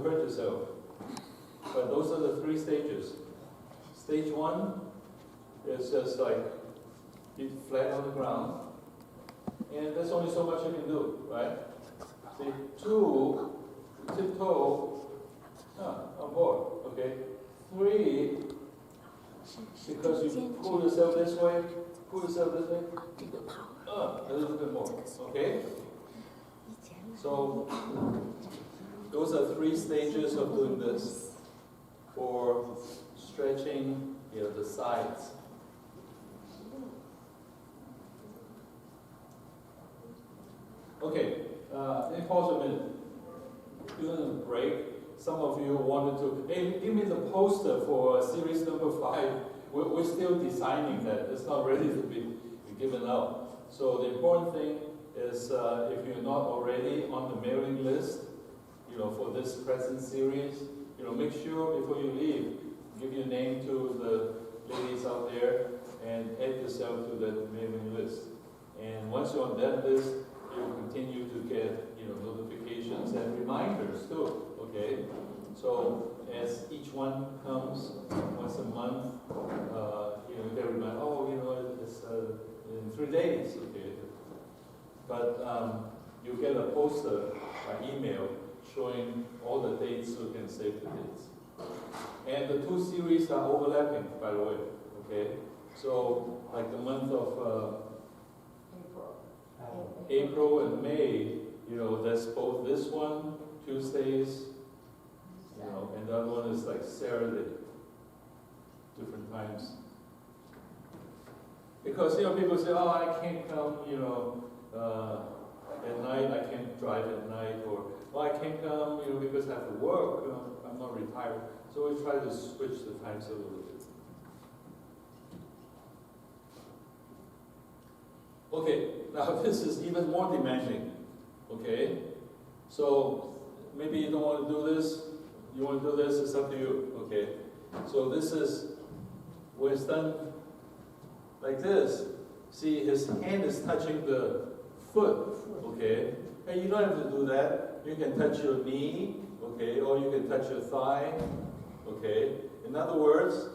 hurt yourself. But those are the 3 stages. Stage 1 is just like feet flat on the ground. And there's only so much you can do, right? Stage 2, tiptoe, on board, okay? 3, because you pull yourself this way, a little bit more, okay? So, those are 3 stages of doing this for stretching the sides. Okay, let me pause a minute. During the break, some of you wanted to, hey, give me the poster for series number 5. We're still designing that. It's not ready to be given out. So the important thing is if you're not already on the mailing list, for this present series, make sure before you leave, give your name to the ladies out there and add yourself to the mailing list. And once you're on that list, you'll continue to get notifications and reminders too. Okay, so as each one comes once a month, you get reminded. Oh, it's in 3 days. Okay, but you get a poster by email showing all the dates, so you can save the dates. And the 2 series are overlapping, by the way. Okay, so like the month of April and May, that's both this one, Tuesdays, and the other one is like Saturday, different times. Because, people say, oh, I can't come, at night, I can't drive at night, or, well, I can't come, because I have to work, I'm not retired. So we try to switch the times a little bit. Okay, now this is even more demanding, okay? So maybe you don't want to do this, you want to do this, it's up to you, okay? So this is, when it's done like this, see his hand is touching the foot, okay? And you don't have to do that. You can touch your knee, okay, or you can touch your thigh, okay? In other words,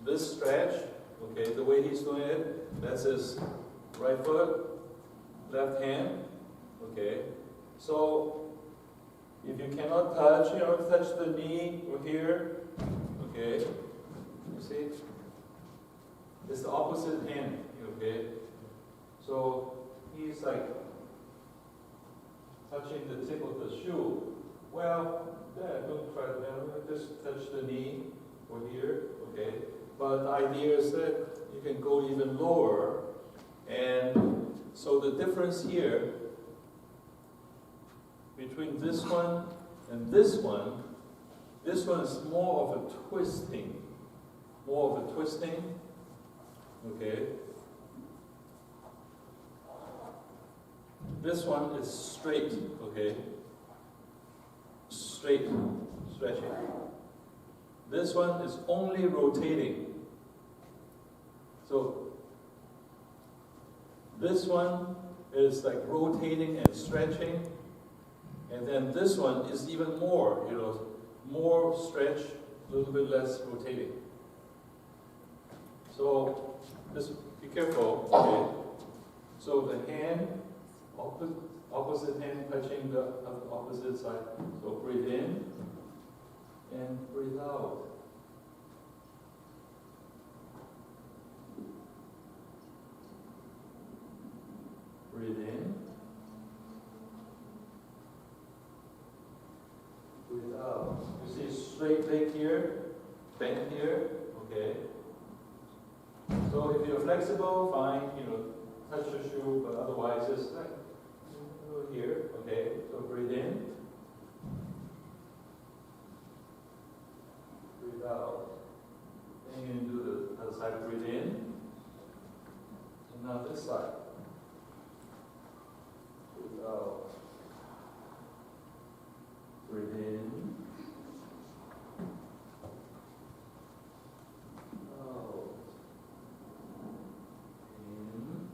this stretch, okay, the way he's doing it, that's his right foot, left hand, okay? So, if you cannot touch, touch the knee or here, okay? You see? It's the opposite hand, okay? So, he's like touching the tip of the shoe. Well, don't try that. Just touch the knee or here, okay? But the idea is that you can go even lower. And so the difference here between this one and this one is more of a twisting. Okay? This one is straight, okay? Straight, stretching. This one is only rotating. So, this one is like rotating and stretching, and then this one is even more, more stretch, a little bit less rotating. So, just be careful, okay? So the hand, opposite hand touching the opposite side. So breathe in and breathe out. Breathe in. Breathe out. You see straight leg here, bend here, okay? So if you're flexible, fine, touch the shoe, but otherwise just like here, okay? So breathe in. Breathe out. Then you can do the other side, breathe in. And now this side. Breathe out. Breathe in. Out. In.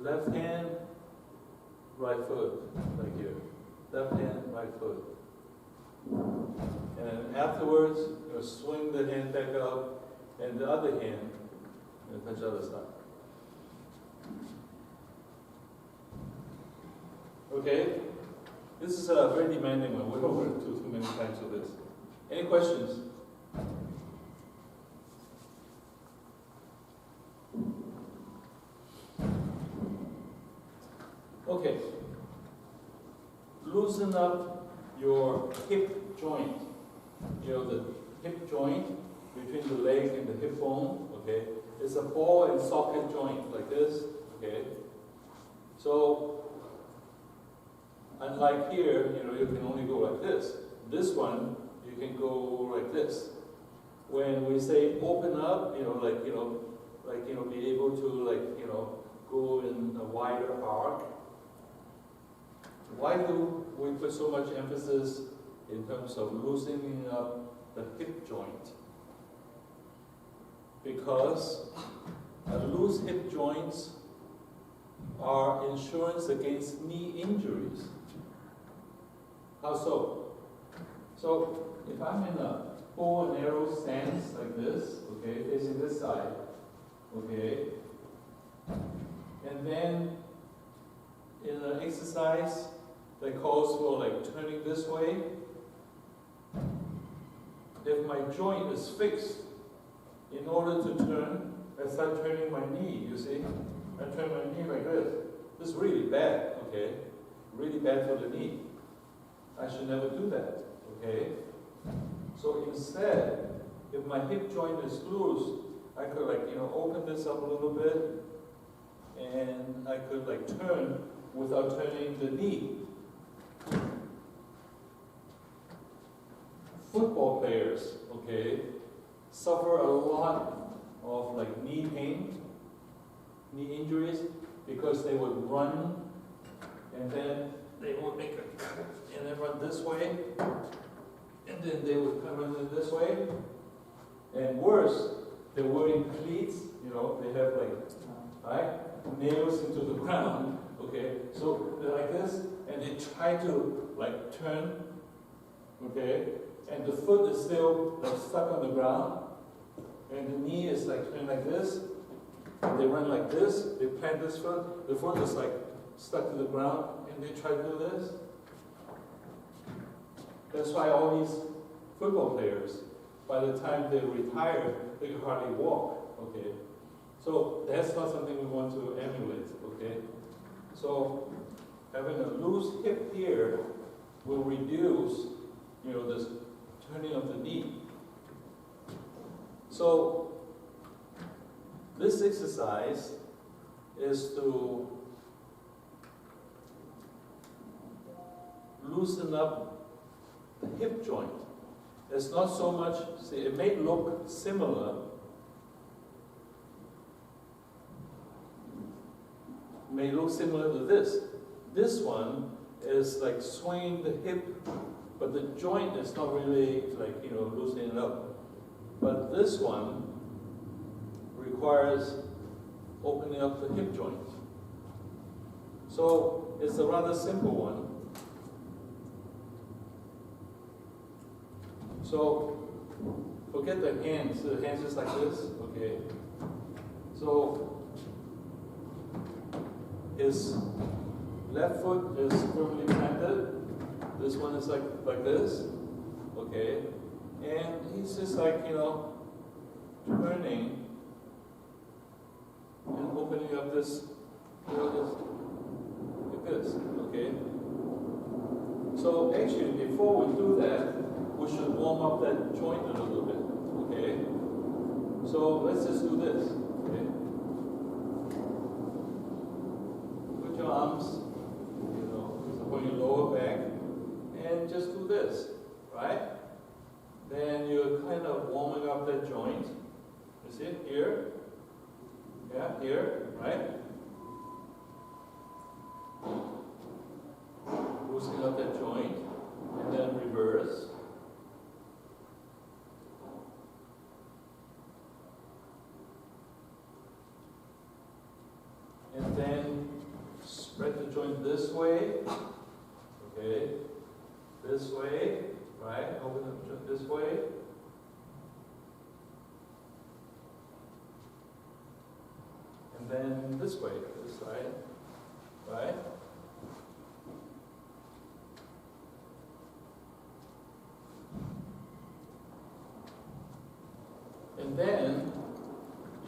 left hand, right foot, like here. Left hand, right foot. And then afterwards, you swing the hand back up, and the other hand, touch the other side. Okay? This is a very demanding one. We don't want to do too many times of this. Any questions? Okay. Loosen up your hip joint. You know, the hip joint between the leg and the hip bone, okay? It's a ball and socket joint like this, okay? So, unlike here, you know, you can only go like this. This one, you can go like this. When we say open up, be able to go in a wider arc. Why do we put so much emphasis in terms of loosening up the hip joint? Because loose hip joints are insurance against knee injuries. How so? So if I'm in a bow and arrow stance like this, okay, facing this side, okay, and then in an exercise that calls for like turning this way, if my joint is fixed, in order to turn, I start turning my knee, you see? I turn my knee like this. This is really bad, okay? Really bad for the knee. I should never do that, okay? So instead, if my hip joint is loose, I could open this up a little bit, and I could turn without turning the knee. Football players, okay, suffer a lot of knee pain, knee injuries, because they would run, and then they would make a cut, and then run this way, and then they would come in this way, and worse, they're wearing cleats, they have nails into the ground, okay, so they're like this, and they try to turn, okay, and the foot is still stuck on the ground, and the knee is turned like this, and they run like this, they plant this foot, the foot is stuck to the ground, and they try to do this. That's why all these football players, by the time they retire, they can hardly walk, okay? So that's not something we want to emulate, okay? So having a loose hip here will reduce, this turning of the knee. So this exercise is to loosen up the hip joint. It's not so much, see, it may look similar, to this. This one is swinging the hip, but the joint is not really loosening it up. But this one requires opening up the hip joint. So it's a rather simple one. So forget the hands. The hands just like this, okay? So his left foot is firmly planted. This one is like this, okay? And he's just turning and opening up this, like this, okay? So actually, before we do that, we should warm up that joint a little bit, okay? So let's just do this, okay? Put your arms, on your lower back, and just do this, right? Then you're kind of warming up that joint. You see it here? Yeah, here, right? Loosening up that joint, and then reverse. And then this way, okay, this way, right? Open it this way. And then this way, this side, right? And then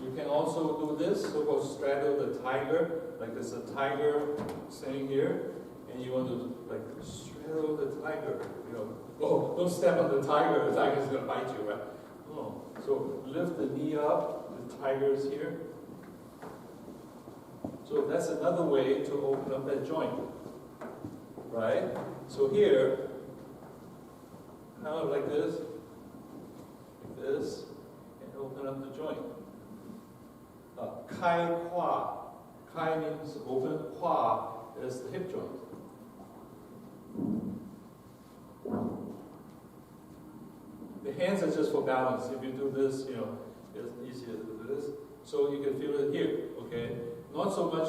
you can also do this, so-called straddle the tiger, like there's a tiger sitting here, and you want to like straddle the tiger, you know. Oh, don't step on the tiger is gonna bite you, right? No. So lift the knee up, the tiger is here. So that's another way to open up that joint, right? So here, kind of like this, and open up the joint. Kai Kwa. Kai means open, Kwa is the hip joint. The hands are just for balance. If you do this, you know, it's easier to do this. So you can feel it here, okay? Not so much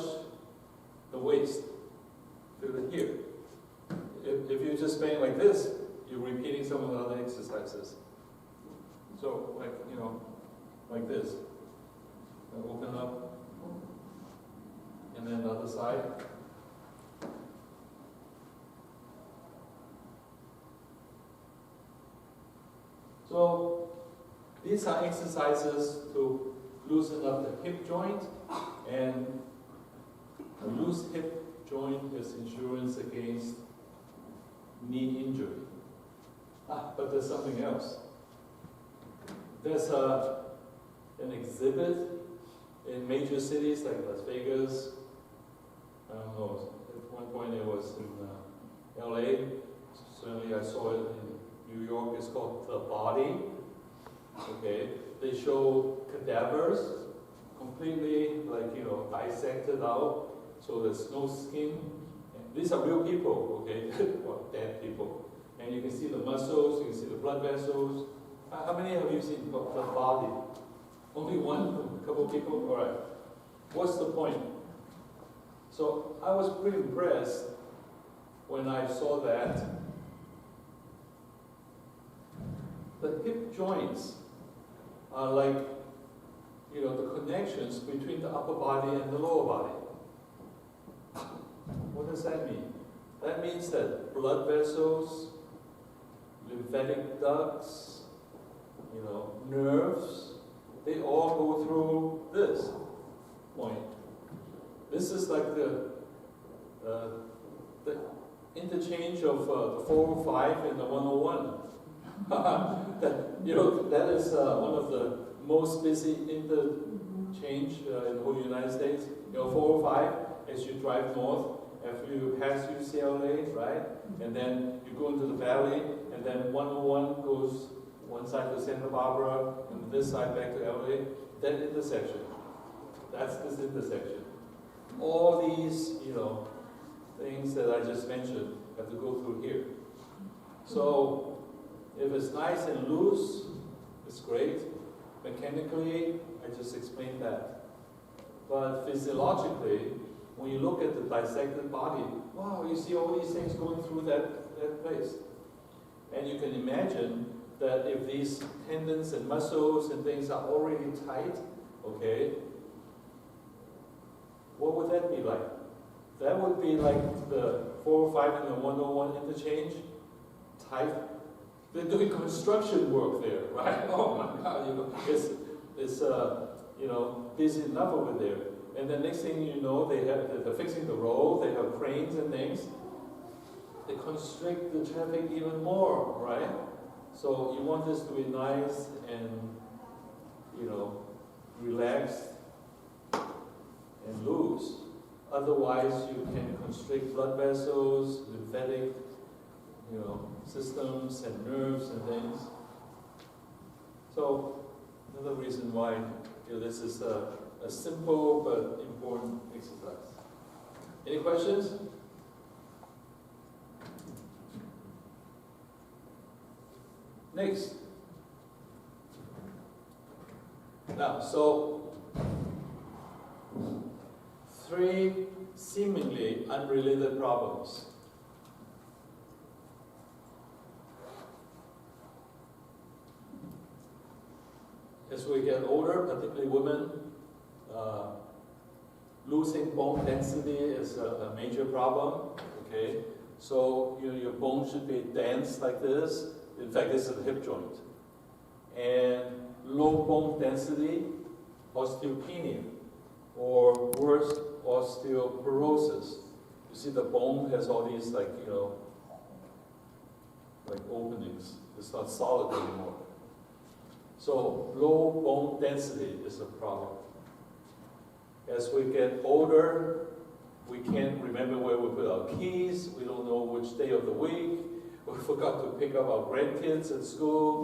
the waist. Feel it here. If you're just staying like this, you're repeating some of the other exercises. So, like, you know, like this. Open up. And then the other side. So, these are exercises to loosen up the hip joint, and a loose hip joint is insurance against knee injury. But there's something else. There's an exhibit in major cities like Las Vegas. I don't know, at one point it was in LA. Certainly I saw it in New York. It's called The Body. Okay, they show cadavers completely, like, you know, dissected out, so there's no skin. And these are real people, okay, or dead people. And you can see the muscles, you can see the blood vessels. How many have you seen The Body? Only one? A couple of people? All right. What's the point? So I was pretty impressed when I saw that. The hip joints are like, you know, the connections between the upper body and the lower body. What does that mean? That means that blood vessels, lymphatic ducts, you know, nerves, they all go through this point. This is like the interchange of the 405 and the 101. You know, that is one of the most busy interchange in the whole United States. You know, 405 as you drive north, after you pass UCLA, right? And then you go into the valley, and then 101 goes one side to Santa Barbara, and this side back to LA. That intersection, that's this intersection. All these, you know, things that I just mentioned have to go through here. So if it's nice and loose, it's great. Mechanically, I just explained that. But physiologically, when you look at the dissected body, wow, you see all these things going through that place. And you can imagine that if these tendons and muscles and things are already tight, okay, what would that be like? That would be like the 405 and the 101 interchange, tight. They're doing construction work there, right? Oh my God, you know, it's you know, busy enough over there. And the next thing you know, they're fixing the road, they have cranes and things. They constrict the traffic even more, right? So you want this to be nice and, you know, relaxed and loose. Otherwise, you can constrict blood vessels, lymphatic, you know, systems and nerves and things. So another reason why, you know, this is a simple but important exercise. Any questions? Next. Now, so 3 seemingly unrelated problems. As we get older, particularly women, losing bone density is a major problem. Okay, so your bone should be dense like this. In fact, this is the hip joint. And low bone density, osteopenia, or worse, osteoporosis. You see the bone has all these like openings. It's not solid anymore. So low bone density is a problem. As we get older, we can't remember where we put our keys. We don't know which day of the week. We forgot to pick up our grandkids at school.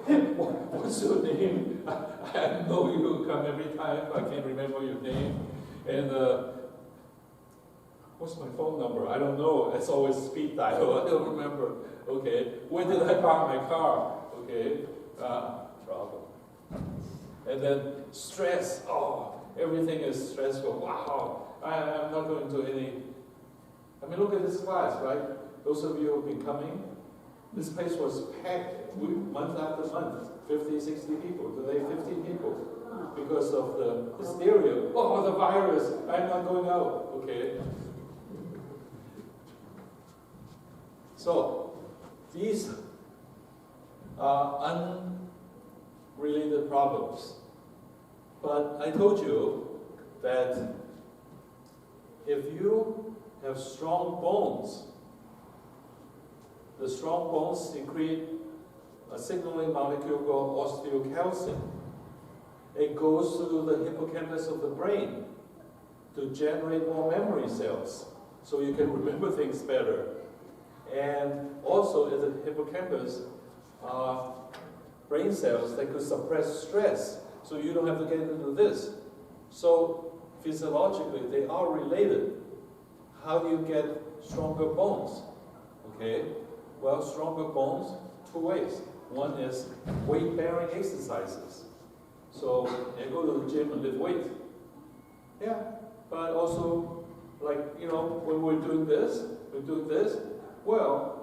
And what's your name? I know you come every time. I can't remember your name. And what's my phone number? I don't know. It's always speed dial. I don't remember. Okay. When did I park my car? Okay. Problem. And then stress. Oh, everything is stressful. Wow. I'm not going to any. I mean, look at this class, right? Those of you who have been coming, this place was packed month after month, 50, 60 people. Today, 15 people. Because of the hysteria. Oh, the virus. I'm not going out. Okay. So, these are unrelated problems. But I told you that if you have strong bones, the strong bones secrete a signaling molecule called osteocalcin. It goes to the hippocampus of the brain to generate more memory cells so you can remember things better. And also at the hippocampus are brain cells that could suppress stress, so you don't have to get into this. So physiologically, they are related. How do you get stronger bones? Okay, well, stronger bones, two ways. One is weight-bearing exercises. So you go to the gym and lift weight. Yeah, but also, like, when we're doing this, well,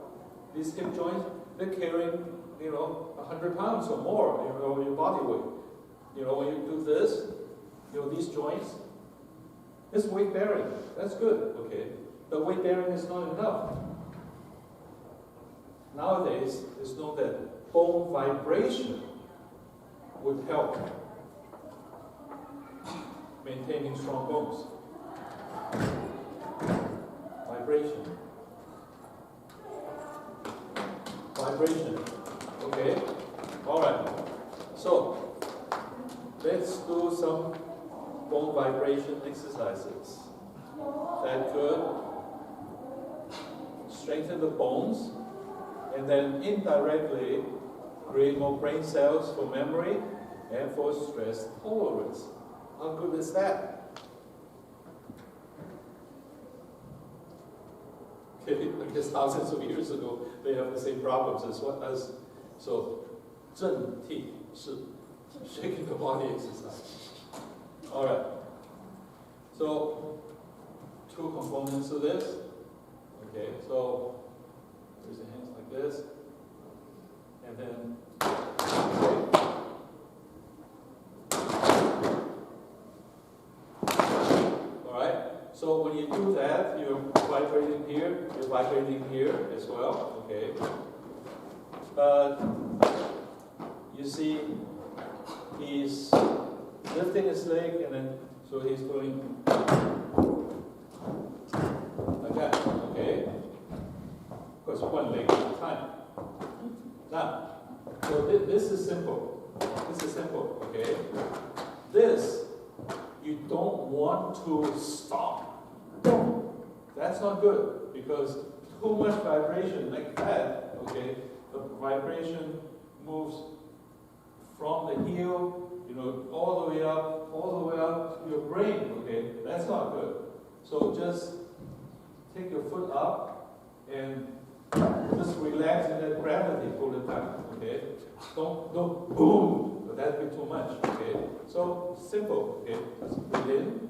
these hip joints, they're carrying, 100 pounds or more, your body weight. When you do this, these joints, it's weight bearing. That's good, okay? But weight bearing is not enough. Nowadays, it's known that bone vibration would help maintaining strong bones. Vibration. Okay? Alright. So, let's do some bone vibration exercises that could strengthen the bones and then indirectly create more brain cells for memory and for stress tolerance. How good is that? Okay, I guess thousands of years ago they have the same problems as what us. So, 正体是 shaking the body exercise. All right. So, two components to this. Okay, so raise your hands like this, and then. Okay. All right. So when you do that, you're vibrating here as well. Okay. But you see, he's lifting his leg, and then so he's going like that. Okay. Of course, one leg at a time. Now, so this is simple. This is simple. Okay. This you don't want to stop. That's not good, because too much vibration like that, okay, the vibration moves from the heel, all the way up to your brain, okay? That's not good. So just take your foot up and just relax in that gravity all the time, okay? Don't boom, that'd be too much, okay? So simple, okay? Just breathe in,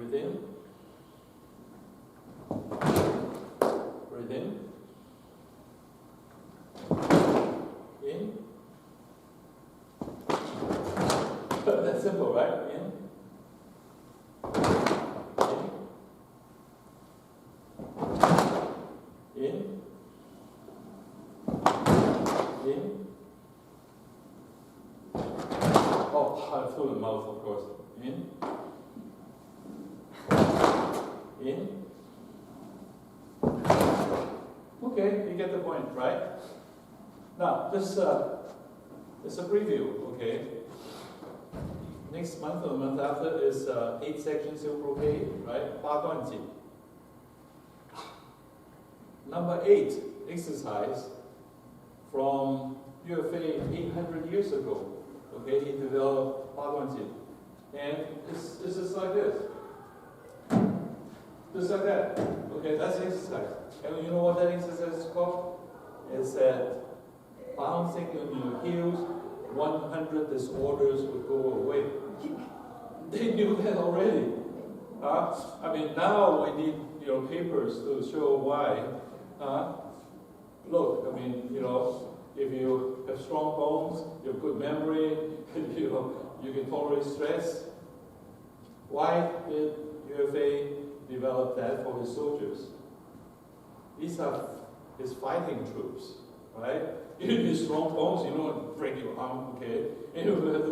Breathe in. Breathe in. In. That's simple, right? In. In. In. In. Oh, through the mouth, of course. In. In. Okay, you get the point, right? Now, this is a preview, okay? Next month or the month after is 8-section silk brocade, right? 八段锦. Number 8 exercise from UFA 800 years ago. Okay, he developed 八段锦. And this is like this. Just like that. Okay, that's the exercise. And you know what that exercise is called? It's that bouncing on your heels, 100 disorders would go away. They knew that already. I mean, now we need papers to show why. Look, I mean, if you have strong bones, you have good memory, you can tolerate stress. Why did UFA develop that for his soldiers? These are his fighting troops, right? You need strong bones, you don't break your arm, okay? And you have